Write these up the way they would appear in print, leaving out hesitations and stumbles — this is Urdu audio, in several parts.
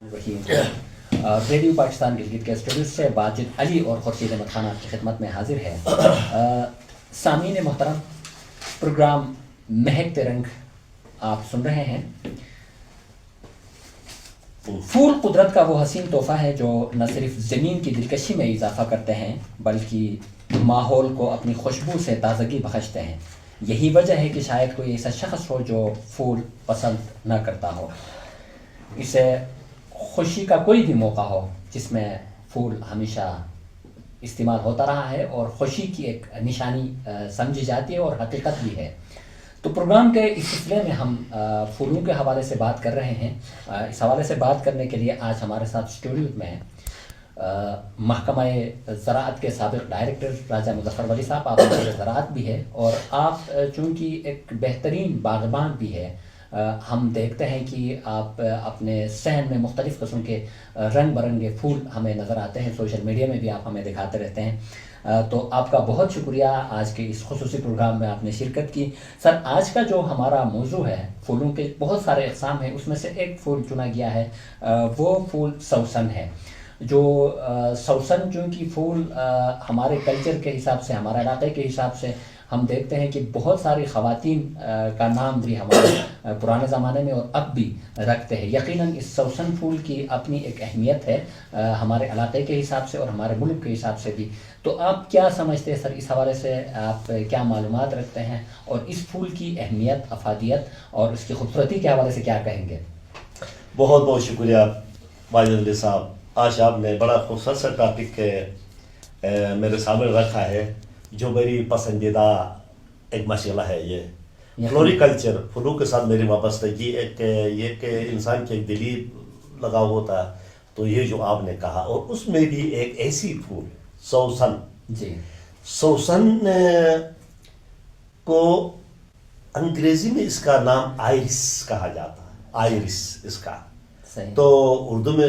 ریڈیو پاکستان گلگت کے اسٹوڈیو سے واجد علی اور خورشید احمد خان آپ کی خدمت میں حاضر ہے۔ سامعین محترم، پروگرام مہکتے رنگ آپ سن رہے ہیں۔ پھول قدرت کا وہ حسین تحفہ ہے جو نہ صرف زمین کی دلکشی میں اضافہ کرتے ہیں بلکہ ماحول کو اپنی خوشبو سے تازگی بخشتے ہیں۔ یہی وجہ ہے کہ شاید کوئی ایسا شخص ہو جو پھول پسند نہ کرتا ہو۔ اسے خوشی کا کوئی بھی موقع ہو جس میں پھول ہمیشہ استعمال ہوتا رہا ہے اور خوشی کی ایک نشانی سمجھی جاتی ہے اور حقیقت بھی ہے۔ تو پروگرام کے اس سلسلے میں ہم پھولوں کے حوالے سے بات کر رہے ہیں۔ اس حوالے سے بات کرنے کے لیے آج ہمارے ساتھ اسٹوڈیو میں محکمہ زراعت کے سابق ڈائریکٹر راجہ مظفر ولی صاحب، آپ زراعت بھی ہے اور آپ چونکہ ایک بہترین باغبان بھی ہے۔ ہم دیکھتے ہیں کہ آپ اپنے صحن میں مختلف قسم کے رنگ برنگے پھول ہمیں نظر آتے ہیں، سوشل میڈیا میں بھی آپ ہمیں دکھاتے رہتے ہیں۔ تو آپ کا بہت شکریہ آج کے اس خصوصی پروگرام میں آپ نے شرکت کی۔ سر، آج کا جو ہمارا موضوع ہے، پھولوں کے بہت سارے اقسام ہیں، اس میں سے ایک پھول چنا گیا ہے، وہ پھول سوسن ہے۔ جو سوسن چونکہ پھول ہمارے کلچر کے حساب سے، ہمارے علاقے کے حساب سے ہم دیکھتے ہیں کہ بہت ساری خواتین کا نام بھی ہمارے پرانے زمانے میں اور اب بھی رکھتے ہیں۔ یقیناً اس سوسن پھول کی اپنی ایک اہمیت ہے ہمارے علاقے کے حساب سے اور ہمارے ملک کے حساب سے بھی۔ تو آپ کیا سمجھتے ہیں سر، اس حوالے سے آپ کیا معلومات رکھتے ہیں اور اس پھول کی اہمیت، افادیت اور اس کی خوبصورتی کے حوالے سے کیا کہیں گے؟ بہت بہت شکریہ واجد علی صاحب۔ آج آپ نے بڑا خوبصورت سا ٹاپک میرے سامنے رکھا ہے جو میری پسندیدہ ایک مشغلہ ہے۔ یہ فلوریکلچر، پھولوں کے ساتھ میری وابستگی یہ کہ انسان کے ایک دلی لگاؤ ہوتا ہے۔ تو یہ جو آپ نے کہا، اور اس میں بھی ایک ایسی پھول سوسن، جی، سوسن کو انگریزی میں اس کا نام آئرس کہا جاتا ہے، آئرس اس کا۔ صحیح۔ تو اردو میں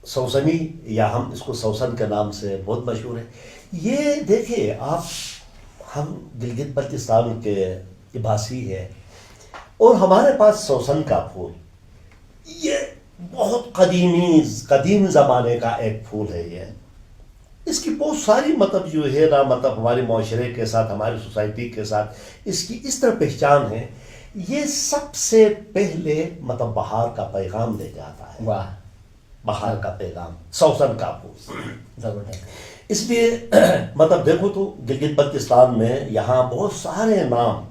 سوسنی، یا ہم اس کو سوسن کے نام سے بہت مشہور ہے۔ یہ دیکھیں آپ، ہم گلگت بلتستان کے نواسی ہے اور ہمارے پاس سوسن کا پھول، یہ بہت قدیم زمانے کا ایک پھول ہے۔ یہ اس کی بہت ساری مطلب جو ہے نا، مطلب ہمارے معاشرے کے ساتھ، ہماری سوسائٹی کے ساتھ اس کی اس طرح پہچان ہے۔ یہ سب سے پہلے مطلب بہار کا پیغام لے جاتا ہے۔ واہ، بہار کا پیغام سوسن کا پھول۔ زبردست۔ اس لیے مطلب دیکھو تو گلگت بلتستان میں یہاں بہت سارے نام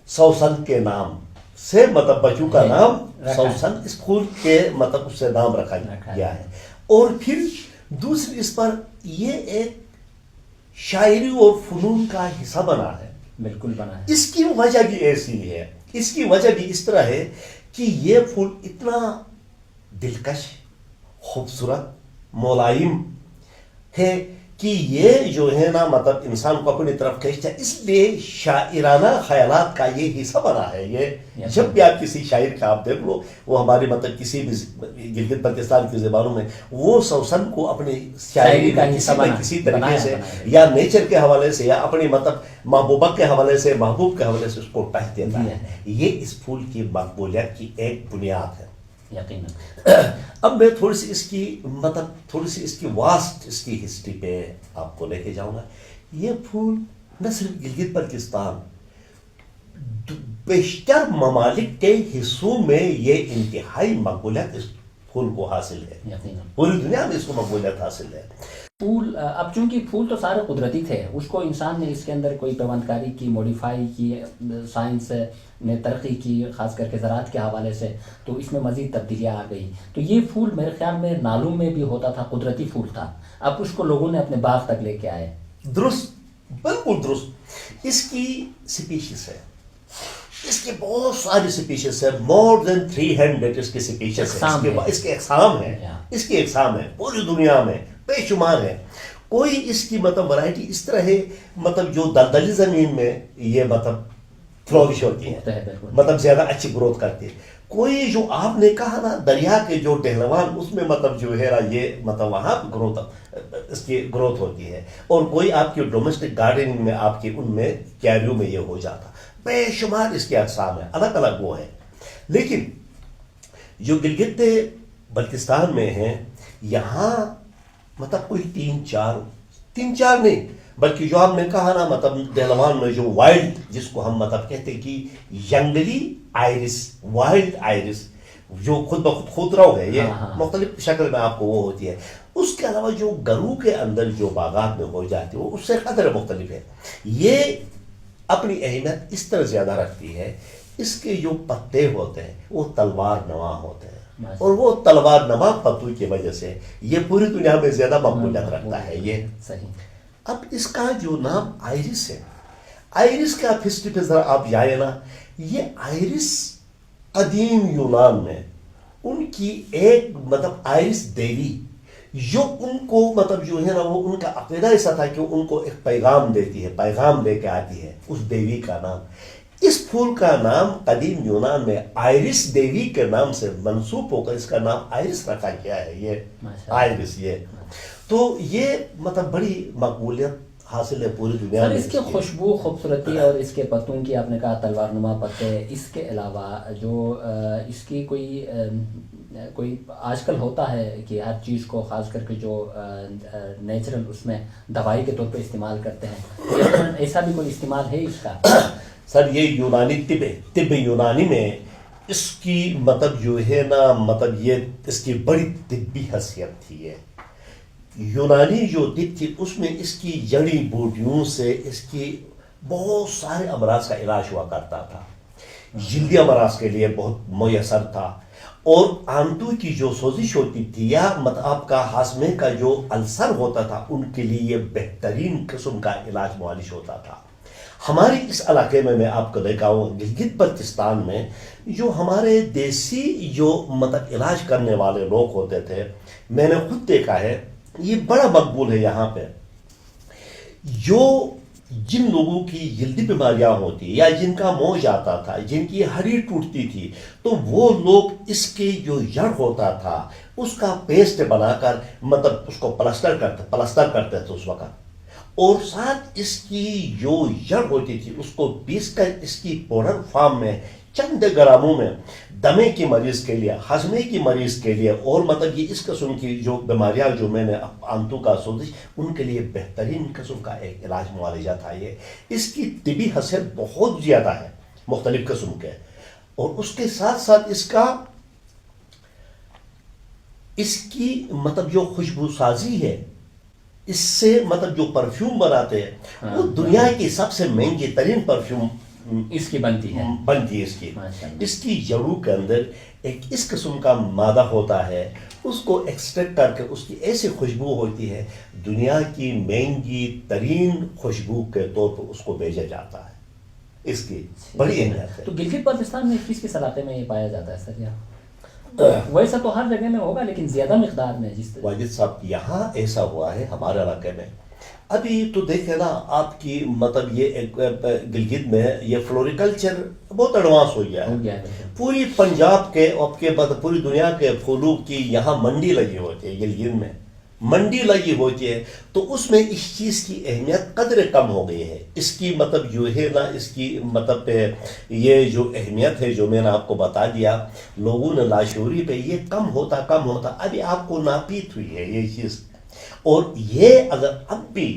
سوسن کے نام سے، مطلب بچوں کا نام سوسن اس پھول کے مطلب اس سے نام رکھا گیا ہے۔ اور پھر دوسری اس پر یہ ایک شاعری اور فنون کا حصہ بنا ہے۔ بالکل بنا ہے۔ اس کی وجہ بھی ایسی ہے، اس کی وجہ بھی اس طرح ہے کہ یہ پھول اتنا دلکش، خوبصورت، ملائم ہے کہ یہ جو ہے نا مطلب انسان کو اپنی طرف کھینچتا ہے۔ اس لیے شاعرانہ خیالات کا یہ حصہ بنا ہے۔ یہ جب بھی آپ کسی شاعر کا آپ دیکھ لو، وہ ہماری مطلب کسی بھی گلگت بلتستان کی زبانوں میں وہ سوسن کو اپنی شاعری کا کسی طریقے سے یا نیچر کے حوالے سے یا اپنی مطلب محبوبہ کے حوالے سے، محبوب کے حوالے سے اس کو ٹہہ دیتا ہے۔ یہ اس پھول کی مقبولیت کی ایک بنیاد ہے۔ یقیناً۔ اب میں تھوڑی سی اس کی واسٹ اس کی ہسٹری پہ آپ کو لے کے جاؤں گا۔ یہ پھول نہ صرف گلگت بلتستان، بیشتر ممالک کے حصوں میں یہ انتہائی مقبولیت اس پھول کو حاصل ہے۔ یقیناً پوری دنیا میں اس کو مقبولیت حاصل ہے۔ پھول، اب چونکہ پھول تو سارے قدرتی تھے، اس کو انسان نے اس کے اندر کوئی پیوند کاری کی، موڈیفائی کی، سائنس نے ترقی کی، خاص کر کے زراعت کے حوالے سے، تو اس میں مزید تبدیلیاں آ گئی۔ تو یہ پھول میرے خیال میں نالوں میں بھی ہوتا تھا، قدرتی پھول تھا، اب اس کو لوگوں نے اپنے باغ تک لے کے آئے۔ درست، بالکل درست۔ اس کی سپیشیز ہے، اس کی بہت ساری سپیشیز ہے، مور دین 300 اس کی سپیشیز ہے، اس کے اقسام ہیں، اس کی اقسام ہے پوری دنیا میں بے شمار ہے۔ کوئی اس کی مطلب ورائٹی اس طرح ہے مطلب جو دلدلی زمین میں یہ مطلب فلورش ہوتی ہے، مطلب زیادہ اچھی گروتھ کرتی ہے۔ کوئی جو آپ نے کہا نا دریا کے جو ٹہلوان، اس میں مطلب جو ہے یہ مطلب وہاں اس کی گروتھ ہوتی ہے۔ اور کوئی آپ کی ڈومیسٹک گارڈننگ میں، آپ کی ان میں کیریوں میں یہ ہو جاتا۔ بے شمار اس کے اقسام ہیں، الگ الگ وہ ہے۔ لیکن جو گلگت بلتستان میں ہیں، یہاں مطلب کوئی تین چار نہیں، بلکہ جو آپ نے کہا نا مطلب دہلوان میں جو وائلڈ، جس کو ہم مطلب کہتے ہیں کہ جنگلی آئرس، وائلڈ آئرس، جو خود بخود خودرو ہے، یہ مختلف شکل میں آپ کو وہ ہوتی ہے. اس کے علاوہ جو گرو کے اندر جو باغات میں ہو جاتی ہے وہ اس سے قدر مختلف ہے. یہ اپنی اہمیت اس طرح زیادہ رکھتی ہے، اس کے جو پتے ہوتے ہیں وہ تلوار نما ہوتے ہیں، اور وہ تلوار نما پتوں کی وجہ سے یہ پوری دنیا میں زیادہ مقبولیت رکھتا ہے. یہ صحیح. اب اس کا جو نام آئرس ہے، آئرس کا ہسٹری پہ ذرا آپ جائے نا، یہ آئرس قدیم یونان میں ان کی ایک مطلب آئرس دیوی، جو ان کو مطلب جو ہے نا وہ ان کا عقیدہ ایسا تھا کہ ان کو ایک پیغام دیتی ہے، پیغام لے کے آتی ہے. اس دیوی کا نام، اس پھول کا نام قدیم یونان میں آئرس دیوی کے نام سے منسوب ہو کر اس کا نام آئرس رکھا گیا ہے. یہ آئرس، یہ تو یہ مطلب بڑی مقبولیت حاصل ہے پوری دنیا سر. میں. اس کی خوشبو، خوبصورتی اور اس کے پتوں کی آپ نے کہا تلوار نما پتے، اس کے علاوہ جو اس کی کوئی آج کل ہوتا ہے کہ ہر چیز کو خاص کر کے جو نیچرل اس میں دوائی کے طور پہ استعمال کرتے ہیں، ایسا بھی کوئی استعمال ہے اس کا؟ سر یہ یونانی طب یونانی میں اس کی مطلب جو ہے نا مطلب یہ اس کی بڑی طبی حیثیت تھی. یہ یونانی جو طب تھی اس میں اس کی جڑی بوٹیوں سے اس کی بہت سارے امراض کا علاج ہوا کرتا تھا. جلدی امراض کے لیے بہت میسر تھا، اور آنتوں کی جو سوزش ہوتی تھی یا مطلب آپ کا ہاضمے کا جو السر ہوتا تھا ان کے لیے یہ بہترین قسم کا علاج معالج ہوتا تھا. ہمارے اس علاقے میں آپ کو دیکھا ہوں گلگت بلتستان میں جو ہمارے دیسی جو مطلب علاج کرنے والے لوگ ہوتے تھے، میں نے خود دیکھا ہے یہ بڑا مقبول ہے یہاں پہ. جو جن لوگوں کی جلدی بیماریاں ہوتی یا جن کا منہ جاتا تھا، جن کی ہڈی ٹوٹتی تھی، تو وہ لوگ اس کے جو جڑ ہوتا تھا اس کا پیسٹ بنا کر مطلب اس کو پلسٹر کرتے تھے اس وقت، اور ساتھ اس کی جو جڑ ہوتی تھی اس کو پیس کر اس کی پاؤڈر فارم میں چند گراموں میں دمے کی مریض کے لیے، ہضمے کی مریض کے لیے، اور مطلب یہ اس قسم کی جو بیماریاں جو میں نے آنتوں کا سوزش، ان کے لیے بہترین قسم کا ایک علاج معالجہ تھا. یہ اس کی طبی حیثیت بہت زیادہ ہے مختلف قسم کے، اور اس کے ساتھ ساتھ اس کی مطلب جو خوشبو سازی ہے، اس سے مطلب جو پرفیوم بناتے ہیں وہ دنیا کی سب سے مہنگی ترین پرفیوم اس کی بنتی ہے. اس کی جڑوں کے اندر ایک اس قسم کا مادہ ہوتا ہے، اس کو ایکسٹریکٹ کر کے اس کی ایسی خوشبو ہوتی ہے، دنیا کی مہنگی ترین خوشبو کے طور پر اس کو بھیجا جاتا ہے. اس کی بڑی اہمیت ہے. تو گلگت بلتستان میں کس علاقے میں یہ پایا جاتا ہے سر؟ ویسا تو ہر جگہ میں ہوگا لیکن زیادہ مقدار میں. جس طرح واجد صاحب یہاں ایسا ہوا ہے ہمارے علاقے میں، ابھی تو دیکھیں نا آپ کی مطلب یہ گلگت میں یہ فلوریکلچر بہت ایڈوانس ہو گیا ہے. پوری پنجاب کے آپ کے بعد پوری دنیا کے پھولوں کی یہاں منڈی لگی ہوتی ہے، گلگت میں منڈی لگی ہوتی ہے، تو اس میں اس چیز کی اہمیت قدر کم ہو گئی ہے. اس کی مطلب جو ہے نا اس کی مطلب یہ جو اہمیت ہے جو میں نے آپ کو بتا دیا، لوگوں نے لاشعوری پہ یہ کم ہوتا ابھی آپ کو ناپید ہوئی ہے یہ چیز. اور یہ اگر اب بھی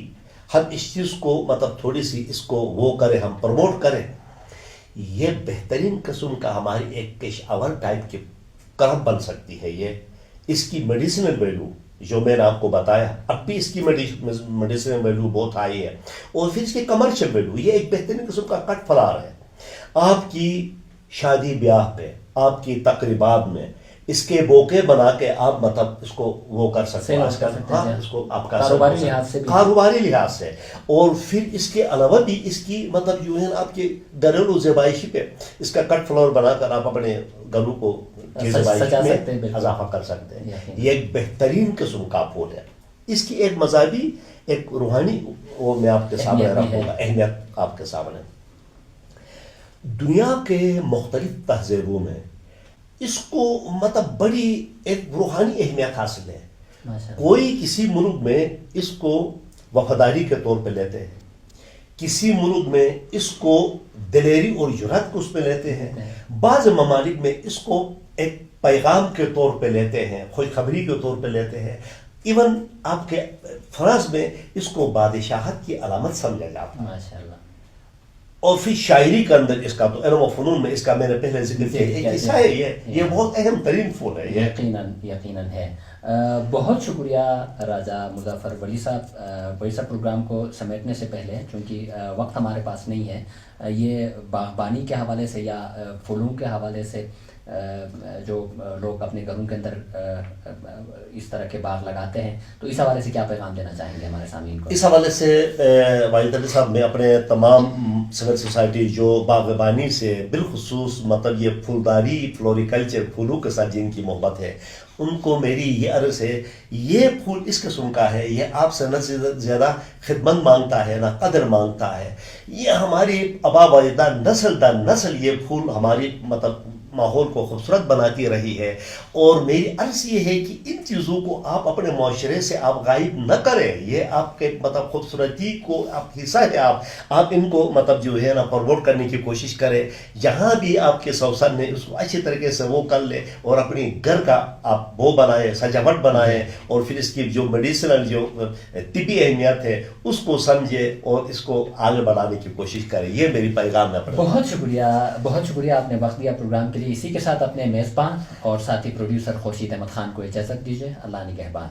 ہم اس چیز کو مطلب تھوڑی سی اس کو وہ کریں، ہم پروموٹ کریں، یہ بہترین قسم کا ہماری ایک پیشاور ٹائپ کی کرم بن سکتی ہے. یہ اس کی میڈیسنل ویلیو جو میں نے آپ کو بتایا، اب بھی اس کی میڈیسنل ویلیو بہت ہائی ہے. اور پھر اس کی کمرشل ویلیو، یہ ایک بہترین قسم کا کٹ فلاور ہے. آپ کی شادی بیاہ پہ، آپ کی تقریبات میں اس کے بوکے بنا کے آپ مطلب اس کو وہ کر سکتے ہیں، اس کو آپ کا کاروباری لحاظ سے. اور پھر اس کے علاوہ بھی اس کی مطلب جو ہے آپ کے گھریلو زیبائشی پہ اس کا کٹ فلاور بنا کر آپ اپنے گھروں کو زیبائشی میں اضافہ کر سکتے ہیں. یہ ایک بہترین قسم کا پھول ہے. اس کی ایک مذہبی ایک روحانی وہ میں آپ کے سامنے رکھوں گا، اہمیت آپ کے سامنے. دنیا کے مختلف تہذیبوں میں اس کو مطلب بڑی ایک روحانی اہمیت حاصل ہے. کوئی کسی ملک میں اس کو وفاداری کے طور پہ لیتے ہیں، کسی ملک میں اس کو دلیری اور جرات کو اس پہ لیتے ہیں، بعض ممالک میں اس کو ایک پیغام کے طور پہ لیتے ہیں, خوشخبری کے طور پہ لیتے ہیں. ایون آپ کے فرانس میں اس کو بادشاہت کی علامت سمجھا جاتا ہے. ماشاء اللہ. اور پھر شاعری کے اندر اس کا تو علم و فنون میں اس کا میں نے پہلے ذکر کیا ایک حصہ ہے. یہ بہت اہم ترین پھول ہے. یقیناً ہے. بہت شکریہ راجہ مظفر ولی صاحب. ولی صاحب پروگرام کو سمیٹنے سے پہلے چونکہ وقت ہمارے پاس نہیں ہے, یہ باغبانی کے حوالے سے یا پھولوں کے حوالے سے جو لوگ اپنے گھروں کے اندر اس طرح کے باغ لگاتے ہیں, تو اس حوالے سے کیا پیغام دینا چاہیں گے ہمارے سامعین کو؟ اس حوالے سے واجد علی صاحب میں اپنے تمام سول سوسائٹی جو باغبانی سے بالخصوص مطلب یہ پھولداری فلوریکلچر پھولوں کے ساتھ جن کی محبت ہے, ان کو میری یہ عرض ہے, یہ پھول اس قسم کا ہے, یہ آپ سے نہ زیادہ خدمت مانگتا ہے نہ قدر مانگتا ہے. یہ ہماری آبا و اجداد نسل در نسل یہ پھول ہماری مطلب ماحول کو خوبصورت بناتی رہی ہے. اور میری عرض یہ ہے کہ ان چیزوں کو آپ اپنے معاشرے سے آپ غائب نہ کریں. یہ آپ کے مطلب خوبصورتی کو آپ حصہ ہے, آپ ان کو مطلب جو ہے نا پروموٹ کرنے کی کوشش کریں. جہاں بھی آپ کے سوسن نے اس کو اچھی طریقے سے وہ کر لے اور اپنی گھر کا آپ وہ بنائیں, سجاوٹ بنائیں, اور پھر اس کی جو میڈیسنل جو طبی اہمیت ہے اس کو سمجھے اور اس کو آگے بڑھانے کی کوشش کریں. یہ میری پیغام ہے. بہت شکریہ آپ نے وقت دیا پروگرام کے لیے. اسی کے ساتھ اپنے میزبان اور ساتھی پروڈیوسر خورشید احمد خان کو اجازت دیجیے. اللہ نگہبان.